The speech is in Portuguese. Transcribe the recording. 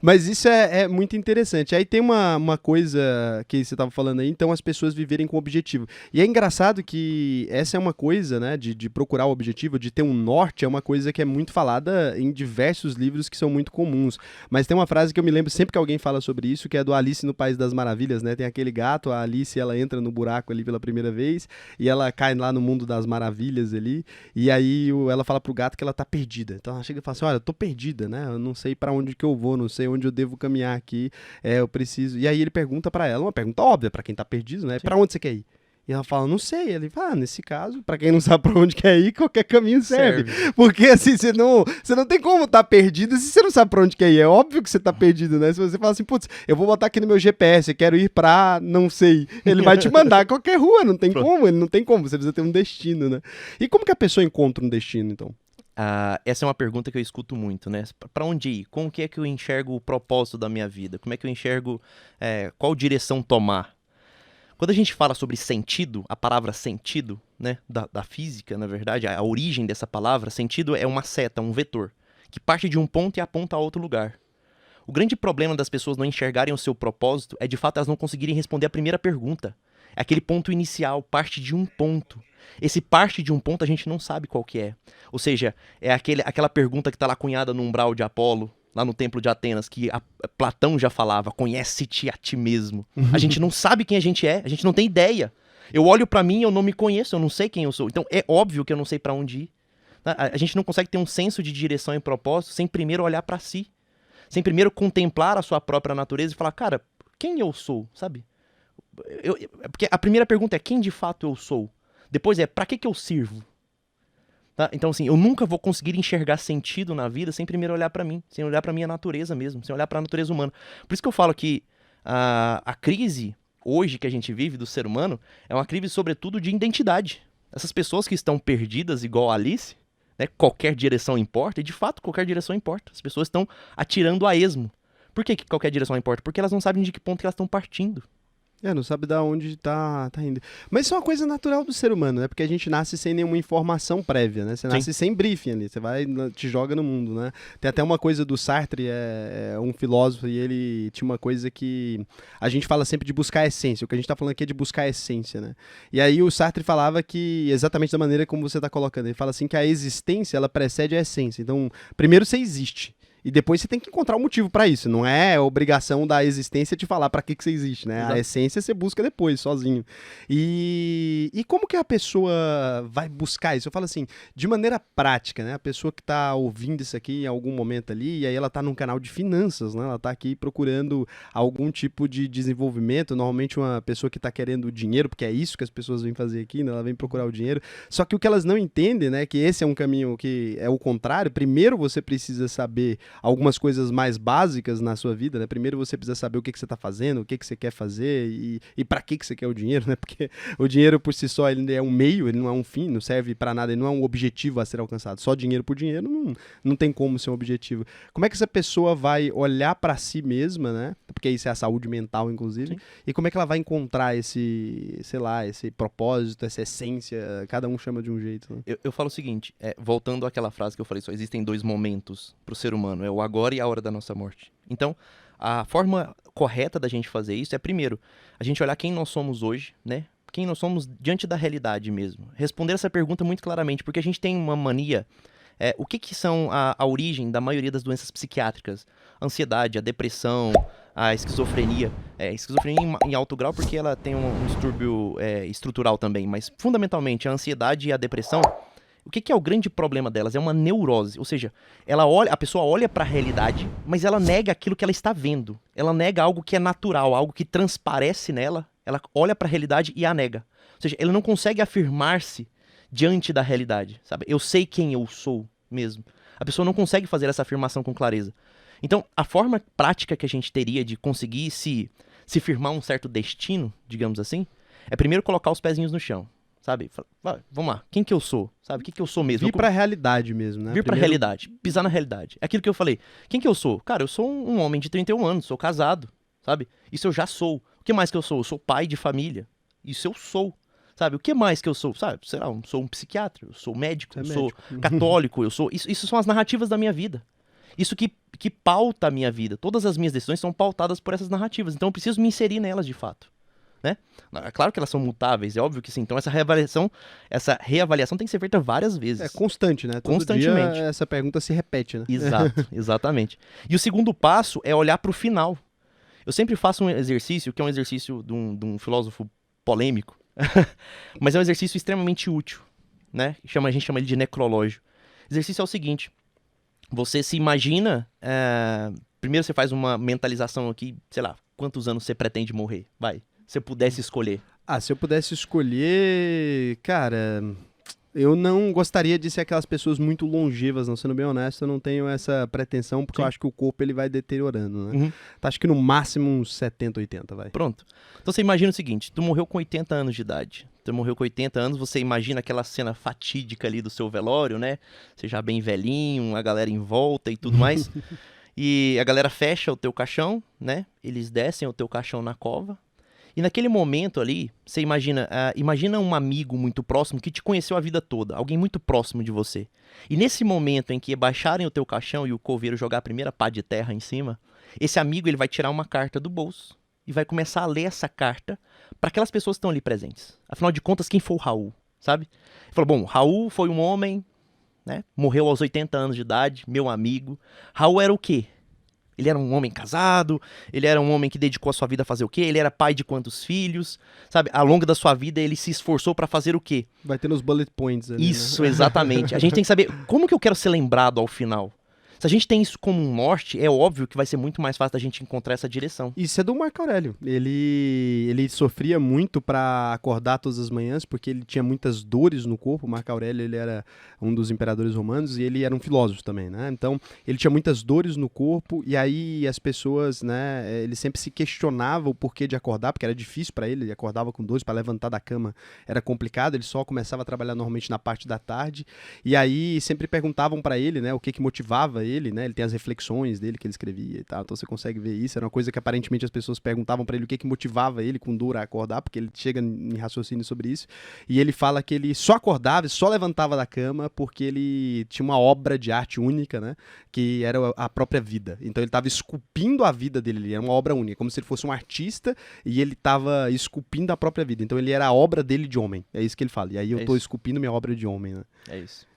Mas isso é muito interessante. Aí tem uma coisa que você estava falando aí, então as pessoas viverem com objetivo. E é engraçado que essa é uma coisa, né, de procurar o objetivo, de ter um norte, é uma coisa que é muito falada em diversos livros que são muito comuns. Mas tem uma frase que eu me lembro sempre que alguém fala sobre isso, que é do Alice no País das Maravilhas, né? Tem aquele gato, a Alice, ela entra no buraco ali pela primeira vez e ela cai lá no mundo das maravilhas ali, e aí ela fala pro gato que ela tá perdida. Então ela chega e fala assim, olha, eu tô perdida, né? Eu não sei pra onde que eu vou, não sei onde eu devo caminhar aqui, eu preciso... E aí ele pergunta pra ela, uma pergunta óbvia pra quem tá perdido, né? Sim. Pra onde você quer ir? E ela fala, não sei. Ele fala, nesse caso, pra quem não sabe pra onde quer ir, qualquer caminho serve. Porque assim, você não tem como estar perdido se você não sabe pra onde quer ir. É óbvio que você tá perdido, né? Se você fala assim, putz, eu vou botar aqui no meu GPS, eu quero ir pra não sei. Ele vai te mandar a qualquer rua, não tem como, ele não tem como. Você precisa ter um destino, né? E como que a pessoa encontra um destino, então? Essa é uma pergunta que eu escuto muito, né? Pra onde ir? Como que é que eu enxergo o propósito da minha vida? Como é que eu enxergo qual direção tomar? Quando a gente fala sobre sentido, a palavra sentido, né, da física, na verdade, a origem dessa palavra, sentido é uma seta, um vetor, que parte de um ponto e aponta a outro lugar. O grande problema das pessoas não enxergarem o seu propósito é, de fato, elas não conseguirem responder a primeira pergunta. É aquele ponto inicial, parte de um ponto. Esse parte de um ponto a gente não sabe qual que é. Ou seja, é aquela pergunta que está lá cunhada no umbral de Apolo, lá no templo de Atenas, que Platão já falava, conhece-te a ti mesmo. A gente não sabe quem a gente não tem ideia. Eu olho pra mim, eu não me conheço, eu não sei quem eu sou. Então é óbvio que eu não sei pra onde ir. A gente não consegue ter um senso de direção e propósito sem primeiro olhar pra si. Sem primeiro contemplar a sua própria natureza e falar, cara, quem eu sou, sabe? Porque a primeira pergunta é quem de fato eu sou. Depois é pra que eu sirvo? Tá? Então, assim, eu nunca vou conseguir enxergar sentido na vida sem primeiro olhar pra mim, sem olhar pra minha natureza mesmo, sem olhar pra natureza humana. Por isso que eu falo que a crise hoje que a gente vive do ser humano é uma crise, sobretudo, de identidade. Essas pessoas que estão perdidas, igual a Alice, né, qualquer direção importa, e de fato qualquer direção importa. As pessoas estão atirando a esmo. Por que qualquer direção importa? Porque elas não sabem de que ponto que elas estão partindo. Não sabe da onde tá indo. Mas isso é uma coisa natural do ser humano, né? Porque a gente nasce sem nenhuma informação prévia, né? Você nasce sem briefing ali, você vai, te joga no mundo, né? Tem até uma coisa do Sartre, um filósofo, e ele tinha uma coisa que a gente fala sempre de buscar a essência. O que a gente tá falando aqui é de buscar a essência, né? E aí o Sartre falava que, exatamente da maneira como você tá colocando, ele fala assim que a existência, ela precede a essência. Então, primeiro você existe. E depois você tem que encontrar um motivo pra isso. Não é obrigação da existência te falar pra que você existe, né? Exato. A essência você busca depois, sozinho. E como que a pessoa vai buscar isso? Eu falo assim, de maneira prática, né? A pessoa que tá ouvindo isso aqui em algum momento ali, e aí ela tá num canal de finanças, né? Ela tá aqui procurando algum tipo de desenvolvimento. Normalmente uma pessoa que tá querendo dinheiro, porque é isso que as pessoas vêm fazer aqui, né? Ela vem procurar o dinheiro. Só que o que elas não entendem, né? Que esse é um caminho que é o contrário. Primeiro você precisa saber algumas coisas mais básicas na sua vida, né? Primeiro você precisa saber o que você está fazendo, o que você quer fazer e para que você quer o dinheiro, né? Porque o dinheiro por si só ele é um meio, ele não é um fim, não serve para nada, ele não é um objetivo a ser alcançado. Só dinheiro por dinheiro não tem como ser um objetivo. Como é que essa pessoa vai olhar para si mesma, né? Porque isso é a saúde mental, inclusive. Sim. E como é que ela vai encontrar esse, sei lá, esse propósito, essa essência? Cada um chama de um jeito. Né? Eu falo o seguinte, voltando àquela frase que eu falei, só existem dois momentos pro ser humano, é o agora e a hora da nossa morte. Então, a forma correta da gente fazer isso é, primeiro, a gente olhar quem nós somos hoje, né? Quem nós somos diante da realidade mesmo. Responder essa pergunta muito claramente, porque a gente tem uma mania. O que são a origem da maioria das doenças psiquiátricas? A ansiedade, a depressão, a esquizofrenia. Esquizofrenia em alto grau porque ela tem um distúrbio estrutural também, mas fundamentalmente a ansiedade e a depressão. O que é o grande problema delas? É uma neurose, ou seja, a pessoa olha para a realidade, mas ela nega aquilo que ela está vendo. Ela nega algo que é natural, algo que transparece nela, ela olha para a realidade e a nega. Ou seja, ela não consegue afirmar-se diante da realidade, sabe? Eu sei quem eu sou mesmo. A pessoa não consegue fazer essa afirmação com clareza. Então, a forma prática que a gente teria de conseguir se firmar um certo destino, digamos assim, é primeiro colocar os pezinhos no chão. Sabe? Vamos lá, quem que eu sou? Sabe? O que eu sou mesmo? Vir pra realidade mesmo, né? Vir pra realidade, pisar na realidade. É aquilo que eu falei. Quem que eu sou? Cara, eu sou um homem de 31 anos, sou casado, sabe? Isso eu já sou. O que mais que eu sou? Eu sou pai de família. Isso eu sou. Sabe? O que mais que eu sou? Sabe? Sei lá, eu sou um psiquiatra, eu sou médico, eu sou católico, eu sou... Isso são as narrativas da minha vida. Isso que que pauta a minha vida. Todas as minhas decisões são pautadas por essas narrativas, então eu preciso me inserir nelas de fato. Né? É claro que elas são mutáveis, é óbvio que sim. Então essa reavaliação tem que ser feita várias vezes. É constante, né? Constantemente. Todo dia essa pergunta se repete, né? Exato, exatamente. E o segundo passo é olhar para o final. Eu sempre faço um exercício, que é um exercício de um filósofo polêmico, mas é um exercício extremamente útil, né? A gente chama ele de necrológio. O exercício é o seguinte, você se imagina, primeiro você faz uma mentalização aqui, sei lá, quantos anos você pretende morrer, vai. Se eu pudesse escolher. Se eu pudesse escolher, cara, eu não gostaria de ser aquelas pessoas muito longevas, não sendo bem honesto, eu não tenho essa pretensão, porque eu acho que o corpo ele vai deteriorando, né? Então, acho que no máximo uns 70, 80, vai. Pronto. Então você imagina o seguinte, tu morreu com 80 anos de idade. Tu morreu com 80 anos, você imagina aquela cena fatídica ali do seu velório, né? Você já bem velhinho, a galera em volta e tudo mais. E a galera fecha o teu caixão, né? Eles descem o teu caixão na cova. E naquele momento ali, você imagina um amigo muito próximo que te conheceu a vida toda, alguém muito próximo de você. E nesse momento em que baixarem o teu caixão e o coveiro jogar a primeira pá de terra em cima, esse amigo ele vai tirar uma carta do bolso e vai começar a ler essa carta para aquelas pessoas que estão ali presentes. Afinal de contas, quem foi o Raul, sabe? Ele falou, bom, Raul foi um homem, né? Morreu aos 80 anos de idade, meu amigo. Raul era o quê? Ele era um homem casado, ele era um homem que dedicou a sua vida a fazer o quê? Ele era pai de quantos filhos, sabe? Ao longo da sua vida ele se esforçou pra fazer o quê? Vai ter nos bullet points ali, Isso, né? exatamente. A gente tem que saber como que eu quero ser lembrado ao final. Se a gente tem isso como um norte, é óbvio que vai ser muito mais fácil da gente encontrar essa direção. Isso é do Marco Aurélio. Ele sofria muito para acordar todas as manhãs, porque ele tinha muitas dores no corpo. O Marco Aurélio ele era um dos imperadores romanos e ele era um filósofo também, né? Então, ele tinha muitas dores no corpo e aí as pessoas, né? Ele sempre se questionava o porquê de acordar, porque era difícil para ele. Ele acordava com dores, para levantar da cama era complicado. Ele só começava a trabalhar normalmente na parte da tarde. E aí sempre perguntavam para ele, né? O que motivava ele, né? Ele tem as reflexões dele que ele escrevia e tal, então você consegue ver isso. Era uma coisa que aparentemente as pessoas perguntavam pra ele o que motivava ele com dor a acordar, porque ele chega em raciocínio sobre isso, e ele fala que ele só acordava e só levantava da cama porque ele tinha uma obra de arte única, né? Que era a própria vida. Então ele estava esculpindo a vida dele, era uma obra única, como se ele fosse um artista e ele estava esculpindo a própria vida. Então ele era a obra dele de homem, é isso que ele fala. E aí eu tô esculpindo minha obra de homem, né? É isso.